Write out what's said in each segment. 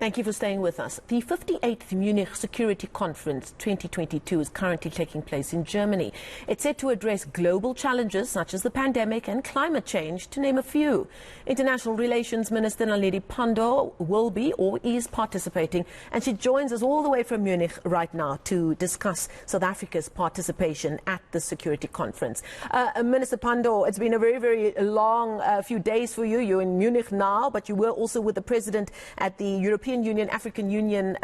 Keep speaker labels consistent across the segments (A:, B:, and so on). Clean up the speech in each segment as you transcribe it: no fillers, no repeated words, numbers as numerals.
A: Thank you for staying with us. The 58th Munich Security Conference 2022 is currently taking place in Germany. It's set to address global challenges such as the pandemic and climate change, to name a few. International Relations Minister Naledi Pandor will be or is participating, and she joins us all the way from Munich right now to discuss South Africa's participation at the Security Conference. Minister Pandor, it's been a very, very long few days for you. You're in Munich now, but you were also with the President at the European Union, African Union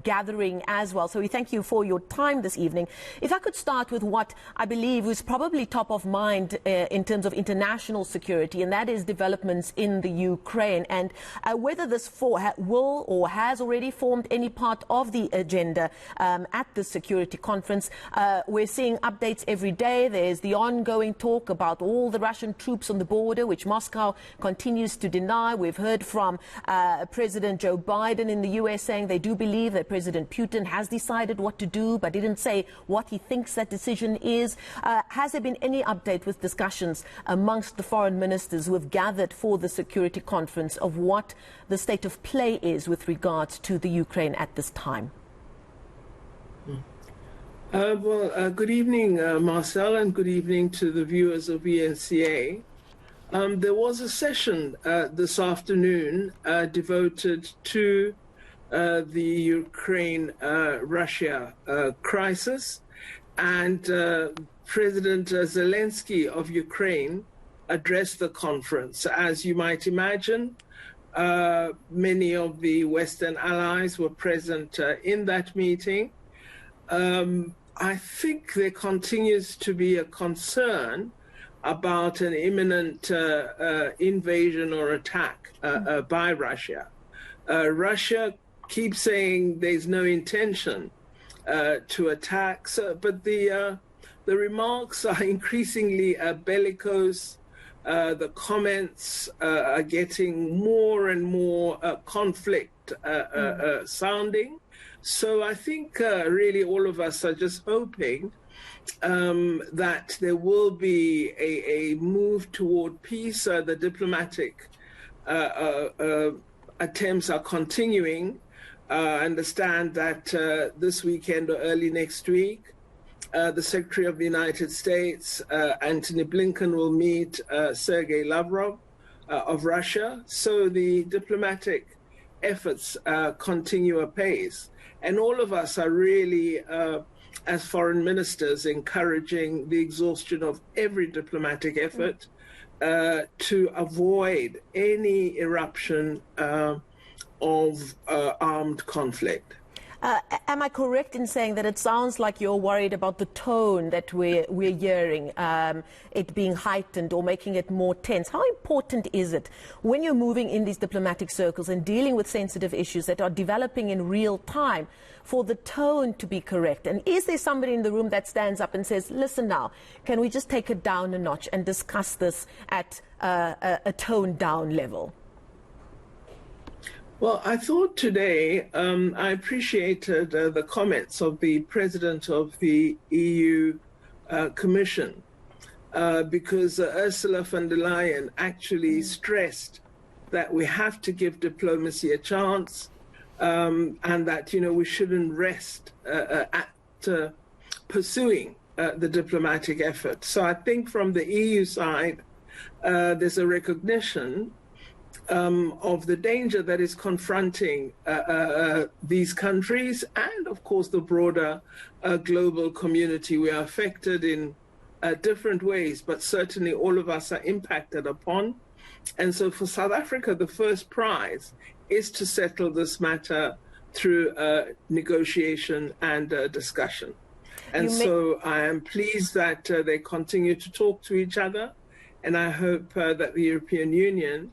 A: gathering as well. So we thank you for your time this evening. If I could start with what I believe was probably top of mind in terms of international security, and that is developments in the Ukraine, and whether this will or has already formed any part of the agenda at the Security Conference. We're seeing updates every day. There's the ongoing talk about all the Russian troops on the border, which Moscow continues to deny. We've heard from President Joe Biden in the US saying they do believe that President Putin has decided what to do, but didn't say what he thinks that decision is. Has there been any update with discussions amongst the foreign ministers who have gathered for the Security Conference of what the state of play is with regards to the Ukraine at this time?
B: Good evening, Marcelle, and good evening to the viewers of eNCA. There was a session this afternoon devoted to the Ukraine-Russia crisis, and President Zelensky of Ukraine addressed the conference. As you might imagine, many of the Western allies were present in that meeting. I think there continues to be a concern about an imminent invasion or attack by Russia. Russia keeps saying there's no intention to attack, but the remarks are increasingly bellicose. The comments are getting more and more conflict sounding. So I think really all of us are just hoping that there will be a move toward peace. The diplomatic attempts are continuing. I understand that this weekend or early next week, the Secretary of the United States, Antony Blinken, will meet Sergei Lavrov of Russia. So the diplomatic efforts continue apace. And all of us are really, as foreign ministers, encouraging the exhaustion of every diplomatic effort to avoid any eruption of armed conflict.
A: Am I correct in saying that it sounds like you're worried about the tone that we're hearing, it being heightened or making it more tense? How important is it when you're moving in these diplomatic circles and dealing with sensitive issues that are developing in real time for the tone to be correct? And is there somebody in the room that stands up and says, listen now, can we just take it down a notch and discuss this at a toned down level?
B: Well, I thought today I appreciated the comments of the President of the EU Commission because Ursula von der Leyen actually stressed that we have to give diplomacy a chance and that, we shouldn't rest at pursuing the diplomatic effort. So I think from the EU side, there's a recognition of the danger that is confronting these countries and, of course, the broader global community. We are affected in different ways, but certainly all of us are impacted upon. And so for South Africa, the first prize is to settle this matter through negotiation and discussion. And so I am pleased that they continue to talk to each other, and I hope that the European Union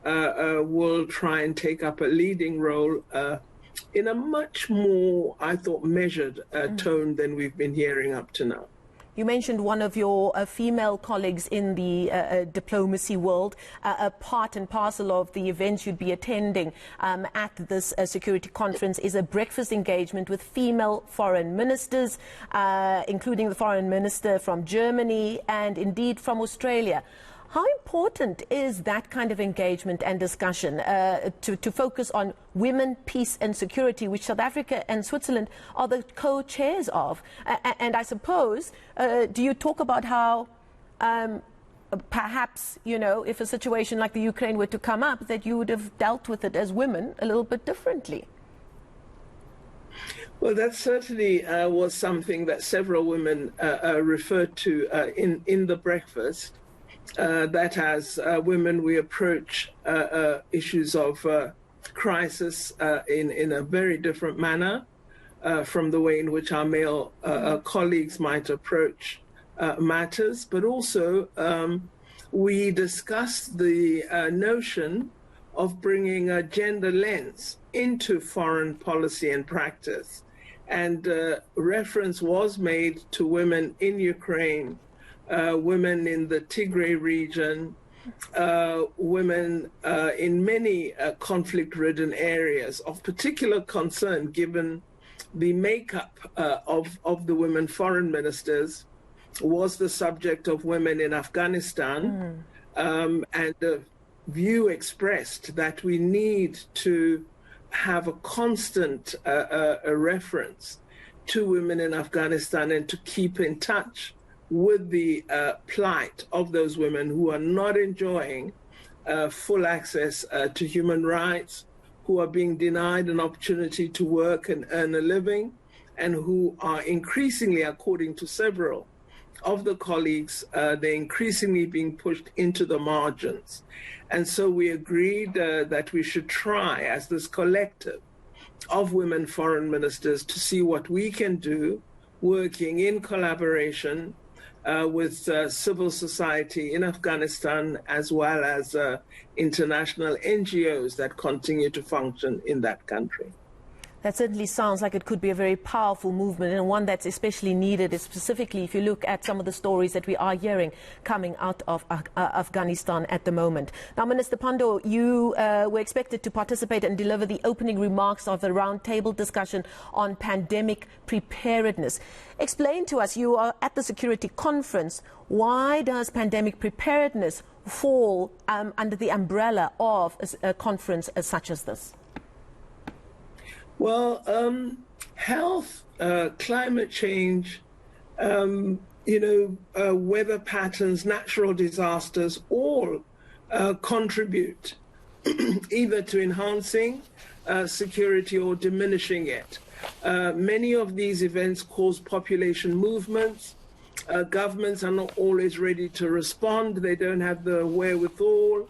B: will try and take up a leading role in a much more, I thought, measured tone than we've been hearing up to now.
A: You mentioned one of your female colleagues in the diplomacy world. A part and parcel of the events you'd be attending at this Security Conference is a breakfast engagement with female foreign ministers, including the foreign minister from Germany and indeed from Australia. How important is that kind of engagement and discussion to focus on women, peace and security, which South Africa and Switzerland are the co-chairs of? And I suppose, do you talk about how perhaps, you know, if a situation like the Ukraine were to come up, that you would have dealt with it as women a little bit differently?
B: Well, that certainly was something that several women referred to in the breakfast, that as women we approach issues of crisis in a very different manner from the way in which our male colleagues might approach matters. But also we discussed the notion of bringing a gender lens into foreign policy and practice. And reference was made to women in Ukraine, women in the Tigray region, women in many conflict-ridden areas of particular concern, given the makeup of the women foreign ministers was the subject of women in Afghanistan, and the view expressed that we need to have a constant a reference to women in Afghanistan and to keep in touch with the plight of those women who are not enjoying full access to human rights, who are being denied an opportunity to work and earn a living, and who are increasingly, according to several of the colleagues, they're increasingly being pushed into the margins. And so we agreed that we should try, as this collective of women foreign ministers, to see what we can do, working in collaboration with civil society in Afghanistan, as well as international NGOs that continue to function in that country.
A: That certainly sounds like it could be a very powerful movement, and one that's especially needed, specifically if you look at some of the stories that we are hearing coming out of Afghanistan at the moment. Now, Minister Pandor, you were expected to participate and deliver the opening remarks of the roundtable discussion on pandemic preparedness. Explain to us, you are at the security conference, why does pandemic preparedness fall under the umbrella of a conference such as this?
B: Well, health, climate change, weather patterns, natural disasters, all contribute either to enhancing security or diminishing it. Many of these events cause population movements. Governments are not always ready to respond. They don't have the wherewithal.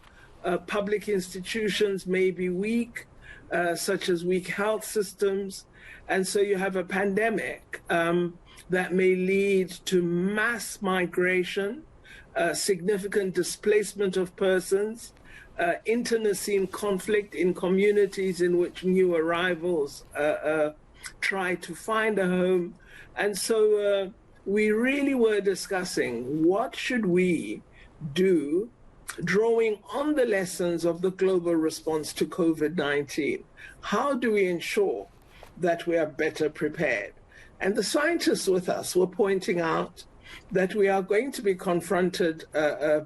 B: Public institutions may be weak. Such as weak health systems. And so you have a pandemic that may lead to mass migration, significant displacement of persons, internecine conflict in communities in which new arrivals try to find a home. And so we really were discussing what should we do, drawing on the lessons of the global response to COVID-19. How do we ensure that we are better prepared? And the scientists with us were pointing out that we are going to be confronted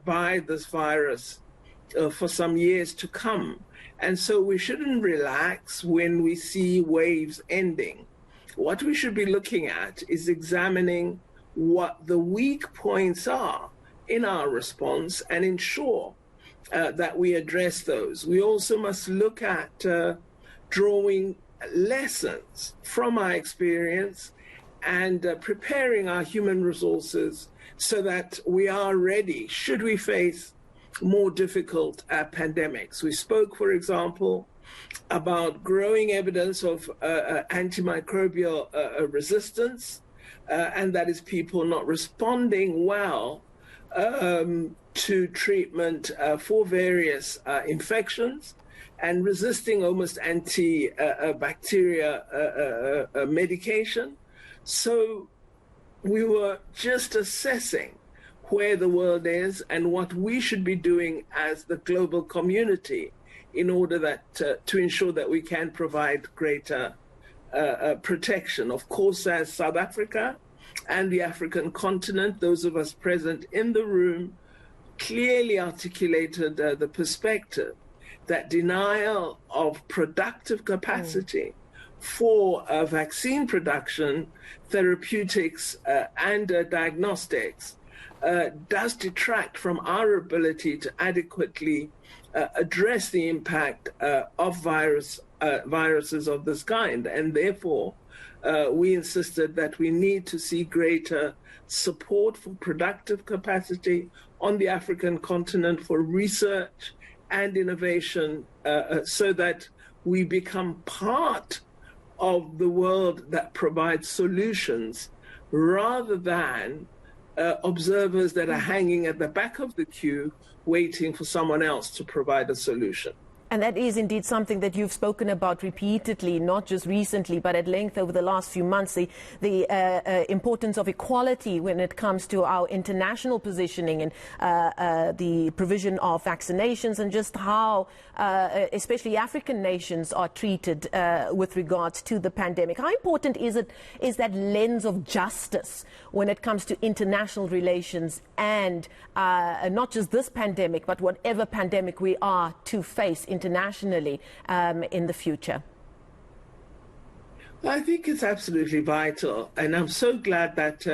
B: by this virus for some years to come. And so we shouldn't relax when we see waves ending. What we should be looking at is examining what the weak points are in our response and ensure that we address those. We also must look at drawing lessons from our experience and preparing our human resources so that we are ready should we face more difficult pandemics. We spoke, for example, about growing evidence of antimicrobial resistance, and that is people not responding well to treatment for various infections and resisting almost anti-bacteria medication. So we were just assessing where the world is and what we should be doing as the global community in order that to ensure that we can provide greater protection. Of course, as South Africa and the African continent, those of us present in the room clearly articulated the perspective that denial of productive capacity for vaccine production, therapeutics, and diagnostics does detract from our ability to adequately address the impact of viruses of this kind. And therefore, we insisted that we need to see greater support for productive capacity on the African continent for research and innovation so that we become part of the world that provides solutions rather than observers that are hanging at the back of the queue waiting for someone else to provide a solution.
A: And that is indeed something that you've spoken about repeatedly, not just recently, but at length over the last few months, the importance of equality when it comes to our international positioning and the provision of vaccinations, and just how especially African nations are treated with regards to the pandemic. How important is that lens of justice when it comes to international relations and not just this pandemic, but whatever pandemic we are to face internationally in the future?
B: I think it's absolutely vital, and I'm so glad that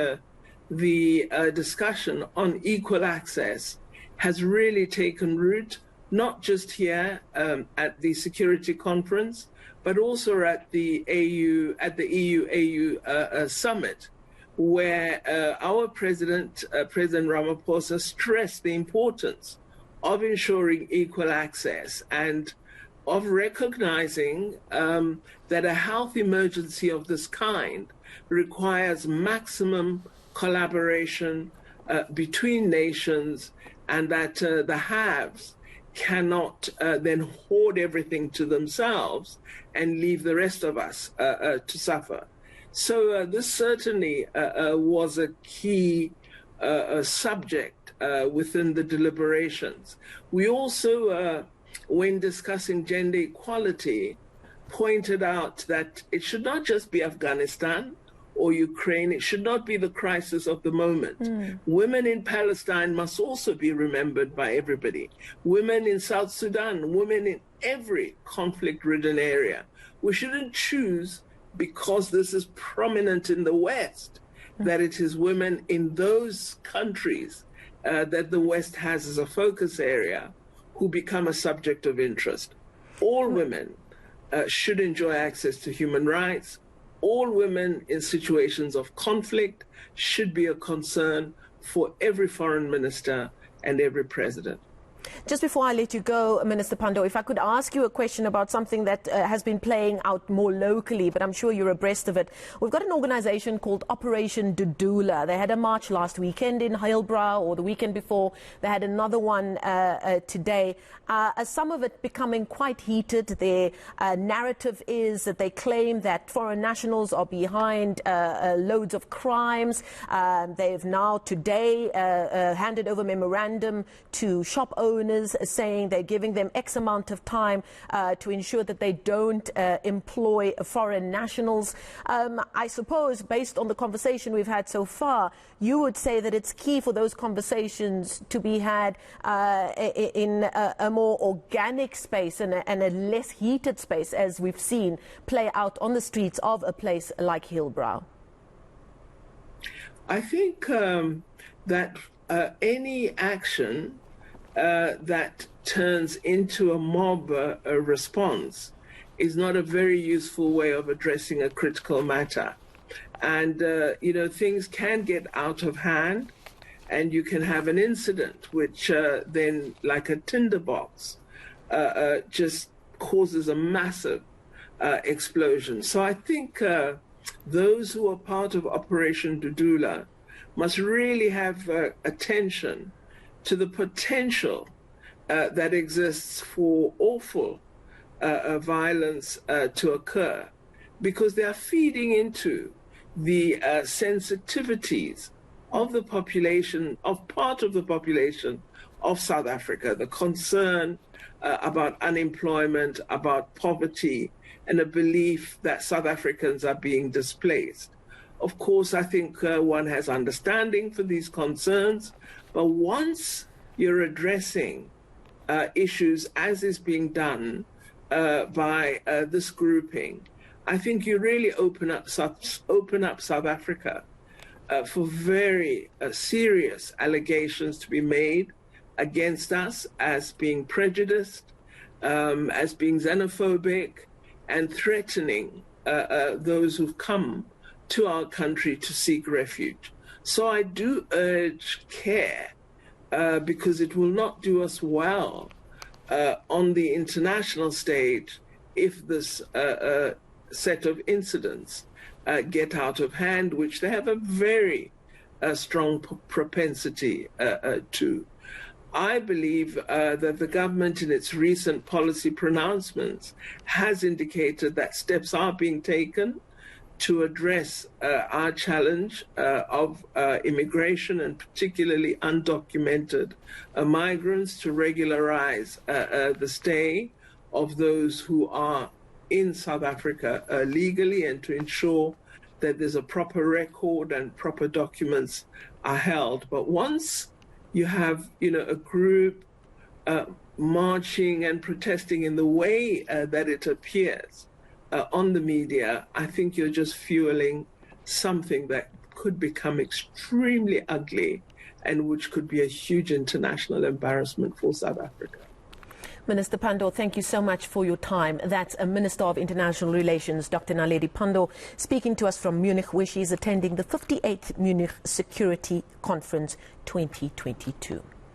B: the discussion on equal access has really taken root, not just here at the Security Conference, but also at the EU-AU summit, where our President Ramaphosa stressed the importance of ensuring equal access and of recognizing that a health emergency of this kind requires maximum collaboration between nations, and that the haves cannot then hoard everything to themselves and leave the rest of us to suffer. So this certainly was a key subject within the deliberations. We also, when discussing gender equality, pointed out that it should not just be Afghanistan or Ukraine, it should not be the crisis of the moment. Women in Palestine must also be remembered by everybody. Women in South Sudan, women in every conflict-ridden area. We shouldn't choose, because this is prominent in the West, that it is women in those countries that the West has as a focus area who become a subject of interest. All women should enjoy access to human rights. All women in situations of conflict should be a concern for every foreign minister and every president.
A: Just before I let you go, Minister Pandor, if I could ask you a question about something that has been playing out more locally, but I'm sure you're abreast of it. We've got an organization called Operation Doula. They had a march last weekend in Hillbrow, or the weekend before. They had another one today. Some of it becoming quite heated. Their narrative is that they claim that foreign nationals are behind loads of crimes. They've now today handed over memorandum to shop owners, saying they're giving them X amount of time to ensure that they don't employ foreign nationals. I suppose, based on the conversation we've had so far, you would say that it's key for those conversations to be had in a more organic space and a less heated space, as we've seen play out on the streets of a place like Hillbrow.
B: I think that any action that turns into a mob response is not a very useful way of addressing a critical matter. And, things can get out of hand, and you can have an incident which then, like a tinderbox, just causes a massive explosion. So I think those who are part of Operation Doula must really have attention to the potential that exists for awful violence to occur, because they are feeding into the sensitivities of the population, of part of the population of South Africa, the concern about unemployment, about poverty, and a belief that South Africans are being displaced. Of course, I think one has understanding for these concerns, but once you're addressing issues as is being done by this grouping, I think you really open up South Africa for very serious allegations to be made against us as being prejudiced, as being xenophobic, and threatening those who've come to our country to seek refuge. So I do urge care, because it will not do us well on the international stage if this set of incidents get out of hand, which they have a very strong propensity to. I believe that the government in its recent policy pronouncements has indicated that steps are being taken to address our challenge of immigration, and particularly undocumented migrants, to regularize the stay of those who are in South Africa legally, and to ensure that there's a proper record and proper documents are held. But once you have, a group marching and protesting in the way that it appears on the media, I think you're just fueling something that could become extremely ugly and which could be a huge international embarrassment for South Africa.
A: Minister Pandor, thank you so much for your time. That's a Minister of International Relations, Dr. Naledi Pandor, speaking to us from Munich, where she is attending the 58th Munich Security Conference 2022.